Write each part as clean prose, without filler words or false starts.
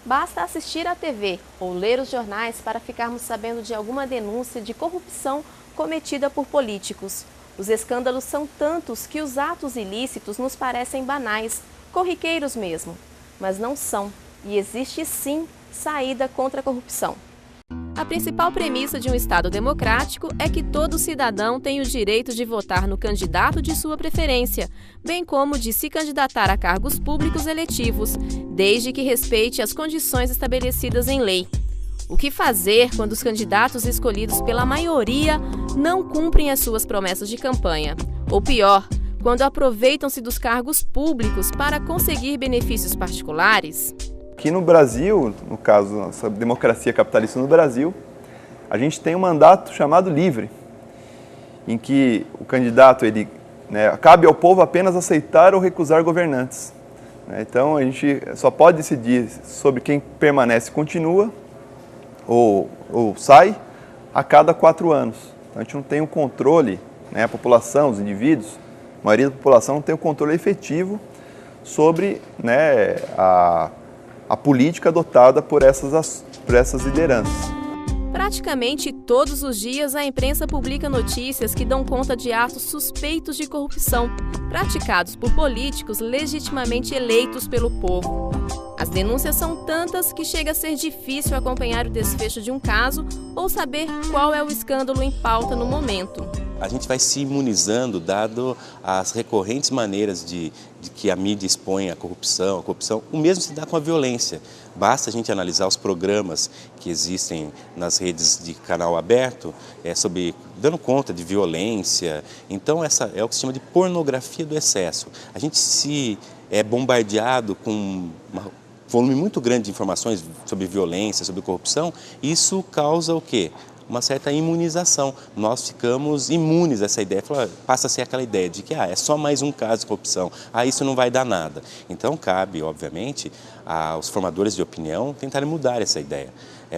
Basta assistir à TV ou ler os jornais para ficarmos sabendo de alguma denúncia de corrupção cometida por políticos. Os escândalos são tantos que os atos ilícitos nos parecem banais, corriqueiros mesmo. Mas não são, e existe sim saída contra a corrupção. A principal premissa de um Estado democrático é que todo cidadão tem o direito de votar no candidato de sua preferência, bem como de se candidatar a cargos públicos eletivos, desde que respeite as condições estabelecidas em lei. O que fazer quando os candidatos escolhidos pela maioria não cumprem as suas promessas de campanha? Ou pior, quando aproveitam-se dos cargos públicos para conseguir benefícios particulares? Aqui no Brasil, no caso, nossa democracia capitalista no Brasil, a gente tem um mandato chamado livre, em que o candidato, cabe ao povo apenas aceitar ou recusar governantes. Então, a gente só pode decidir sobre quem permanece e continua, ou sai, a cada 4 anos. Então, a gente não tem um controle, a população, os indivíduos, a maioria da população não tem um controle efetivo sobre a política adotada por essas lideranças. Praticamente todos os dias a imprensa publica notícias que dão conta de atos suspeitos de corrupção, praticados por políticos legitimamente eleitos pelo povo. As denúncias são tantas que chega a ser difícil acompanhar o desfecho de um caso ou saber qual é o escândalo em pauta no momento. A gente vai se imunizando, dado as recorrentes maneiras de que a mídia expõe a corrupção. O mesmo se dá com a violência. Basta a gente analisar os programas que existem nas redes de canal aberto, dando conta de violência. Então, essa é o que se chama de pornografia do excesso. A gente se é bombardeado com um volume muito grande de informações sobre violência, sobre corrupção, e isso causa o quê? Uma certa imunização. Nós ficamos imunes a essa ideia, passa a ser aquela ideia de que é só mais um caso de corrupção, isso não vai dar nada. Então cabe, obviamente, aos formadores de opinião tentarem mudar essa ideia.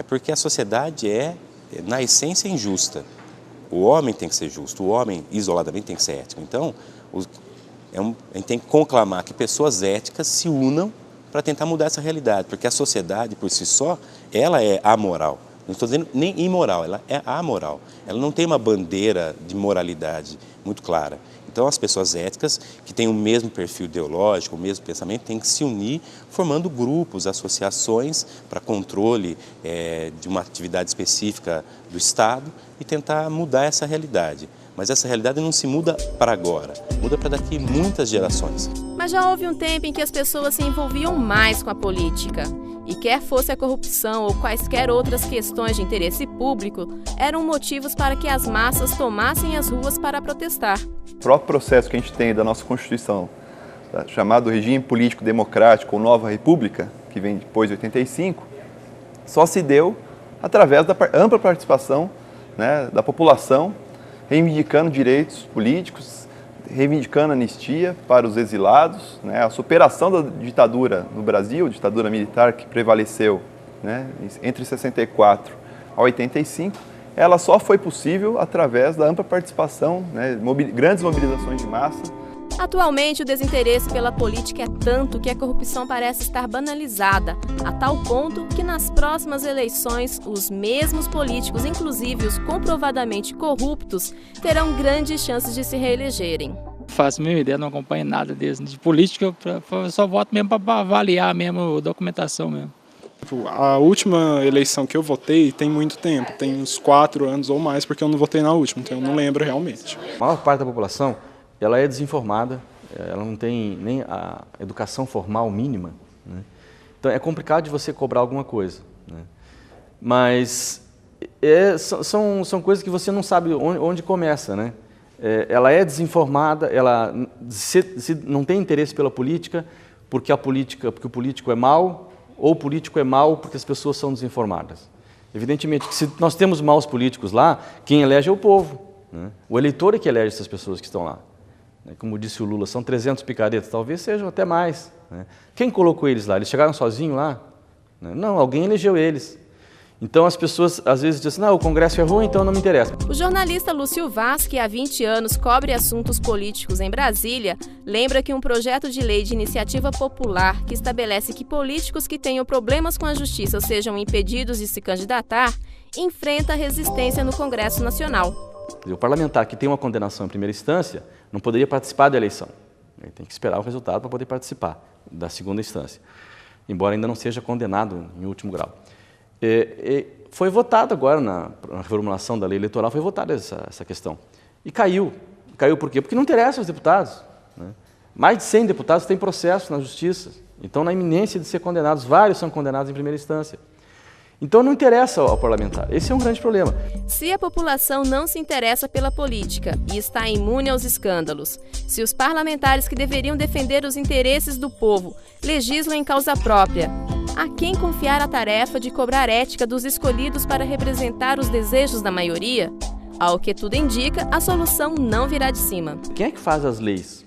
Porque a sociedade na essência, injusta. O homem tem que ser justo, o homem isoladamente tem que ser ético. Então, a gente tem que conclamar que pessoas éticas se unam para tentar mudar essa realidade, porque a sociedade, por si só, ela é amoral. Não estou dizendo nem imoral, ela é amoral. Ela não tem uma bandeira de moralidade muito clara. Então, as pessoas éticas, que têm o mesmo perfil ideológico, o mesmo pensamento, têm que se unir, formando grupos, associações para controle de uma atividade específica do Estado e tentar mudar essa realidade. Mas essa realidade não se muda para agora, muda para daqui muitas gerações. Mas já houve um tempo em que as pessoas se envolviam mais com a política. E quer fosse a corrupção ou quaisquer outras questões de interesse público, eram motivos para que as massas tomassem as ruas para protestar. O próprio processo que a gente tem da nossa Constituição, chamado Regime Político Democrático ou Nova República, que vem depois de 85, só se deu através da ampla participação da população, reivindicando direitos políticos, reivindicando anistia para os exilados, a superação da ditadura no Brasil, ditadura militar que prevaleceu entre 64 a 85, ela só foi possível através da ampla participação, grandes mobilizações de massa. Atualmente, o desinteresse pela política é tanto que a corrupção parece estar banalizada, a tal ponto que nas próximas eleições, os mesmos políticos, inclusive os comprovadamente corruptos, terão grandes chances de se reelegerem. Faço a mesma ideia, não acompanho nada disso. De política, eu só voto mesmo para avaliar mesmo a documentação mesmo. A última eleição que eu votei tem muito tempo, tem uns 4 anos ou mais, porque eu não votei na última, então eu não lembro realmente. A maior parte da população ela é desinformada, ela não tem nem a educação formal mínima, Então é complicado de você cobrar alguma coisa, Mas são coisas que você não sabe onde começa, Ela é desinformada, ela não tem interesse pela política porque o político é mau, ou o político é mau porque as pessoas são desinformadas. Evidentemente que se nós temos maus políticos lá, quem elege é o povo, O eleitor é que elege essas pessoas que estão lá. Como disse o Lula, são 300 picaretas, talvez sejam até mais. Quem colocou eles lá? Eles chegaram sozinhos lá? Não, alguém elegeu eles. Então as pessoas às vezes dizem assim, não, o Congresso é ruim, então não me interessa. O jornalista Lúcio Vaz, que há 20 anos cobre assuntos políticos em Brasília, lembra que um projeto de lei de iniciativa popular que estabelece que políticos que tenham problemas com a justiça sejam impedidos de se candidatar, enfrenta resistência no Congresso Nacional. O parlamentar que tem uma condenação em primeira instância não poderia participar da eleição. Ele tem que esperar o resultado para poder participar da segunda instância, embora ainda não seja condenado em último grau. Foi votado agora, na reformulação da lei eleitoral, foi votada essa questão. E caiu. Caiu por quê? Porque não interessa aos deputados, né? Mais de 100 deputados têm processo na justiça. Então, na iminência de ser condenados, vários são condenados em primeira instância. Então, não interessa ao parlamentar. Esse é um grande problema. Se a população não se interessa pela política e está imune aos escândalos, se os parlamentares que deveriam defender os interesses do povo legislam em causa própria, a quem confiar a tarefa de cobrar ética dos escolhidos para representar os desejos da maioria? Ao que tudo indica, a solução não virá de cima. Quem é que faz as leis?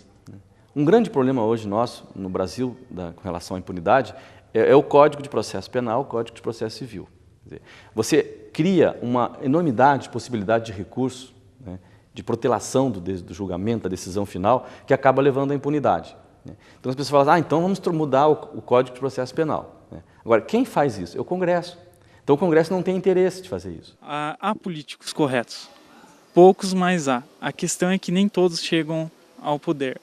Um grande problema hoje nosso, no Brasil, com relação à impunidade, é o Código de Processo Penal, o Código de Processo Civil. Quer dizer, você cria uma enormidade de possibilidade de recurso, né, de protelação do julgamento, da decisão final, que acaba levando à impunidade. Né? Então as pessoas falam, então vamos mudar o Código de Processo Penal. Né? Agora, quem faz isso? É o Congresso. Então o Congresso não tem interesse de fazer isso. Há políticos corretos, poucos, mas há. A questão é que nem todos chegam ao poder.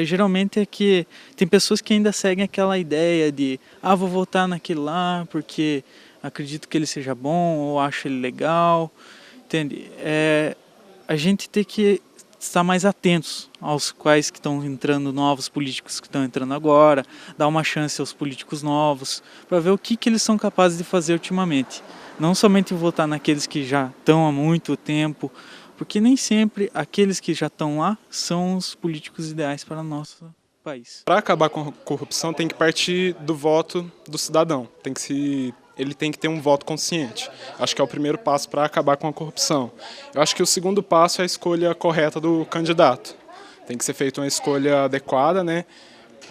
Geralmente é que tem pessoas que ainda seguem aquela ideia de vou votar naquele lá porque acredito que ele seja bom ou acho ele legal, entende? A gente tem que estar mais atentos aos quais que estão entrando, novos políticos que estão entrando agora, dar uma chance aos políticos novos, para ver o que eles são capazes de fazer ultimamente. Não somente votar naqueles que já estão há muito tempo, porque nem sempre aqueles que já estão lá são os políticos ideais para o nosso país. Para acabar com a corrupção tem que partir do voto do cidadão, ele tem que ter um voto consciente. Acho que é o primeiro passo para acabar com a corrupção. Eu acho que o segundo passo é a escolha correta do candidato. Tem que ser feita uma escolha adequada, né?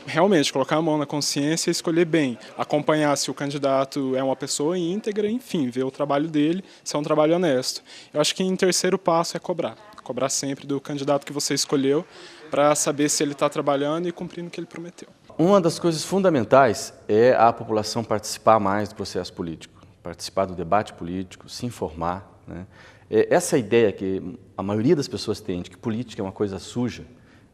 Realmente, colocar a mão na consciência e escolher bem. Acompanhar se o candidato é uma pessoa íntegra, enfim, ver o trabalho dele, se é um trabalho honesto. Eu acho que em terceiro passo é cobrar. Cobrar sempre do candidato que você escolheu para saber se ele está trabalhando e cumprindo o que ele prometeu. Uma das coisas fundamentais é a população participar mais do processo político, participar do debate político, se informar, né? Essa ideia que a maioria das pessoas tem de que política é uma coisa suja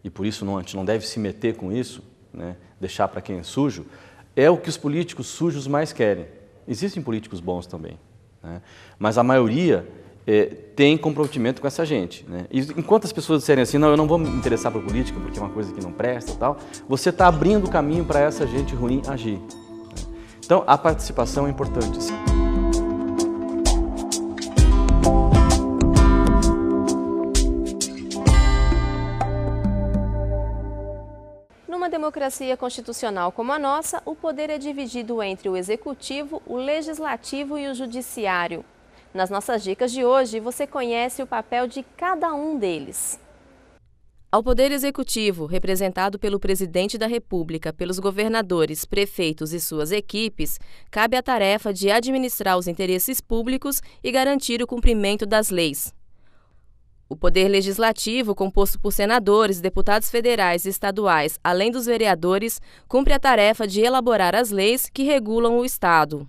e por isso a gente não deve se meter com isso, né? Deixar para quem é sujo, é o que os políticos sujos mais querem. Existem políticos bons também, né? Mas a maioria tem comprometimento com essa gente, né? E enquanto as pessoas disserem assim, não, eu não vou me interessar por política porque é uma coisa que não presta e tal, você está abrindo o caminho para essa gente ruim agir, né? Então, a participação é importante. Numa democracia constitucional como a nossa, o poder é dividido entre o executivo, o legislativo e o judiciário. Nas nossas dicas de hoje, você conhece o papel de cada um deles. Ao Poder Executivo, representado pelo Presidente da República, pelos governadores, prefeitos e suas equipes, cabe a tarefa de administrar os interesses públicos e garantir o cumprimento das leis. O Poder Legislativo, composto por senadores, deputados federais e estaduais, além dos vereadores, cumpre a tarefa de elaborar as leis que regulam o Estado.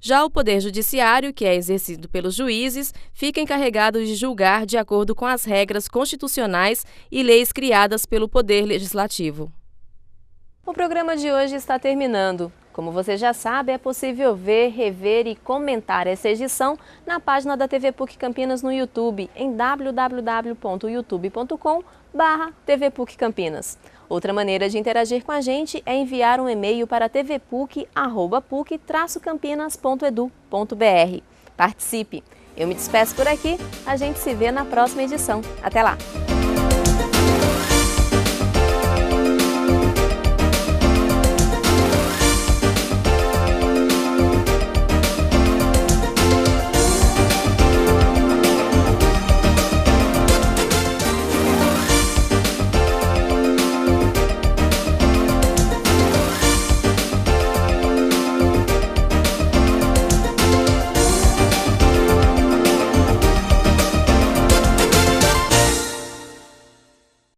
Já o Poder Judiciário, que é exercido pelos juízes, fica encarregado de julgar de acordo com as regras constitucionais e leis criadas pelo Poder Legislativo. O programa de hoje está terminando. Como você já sabe, é possível ver, rever e comentar essa edição na página da TV PUC Campinas no YouTube, em www.youtube.com/tvpuccampinas. Outra maneira de interagir com a gente é enviar um e-mail para tvpuc@puc-campinas.edu.br. Participe! Eu me despeço por aqui, a gente se vê na próxima edição. Até lá!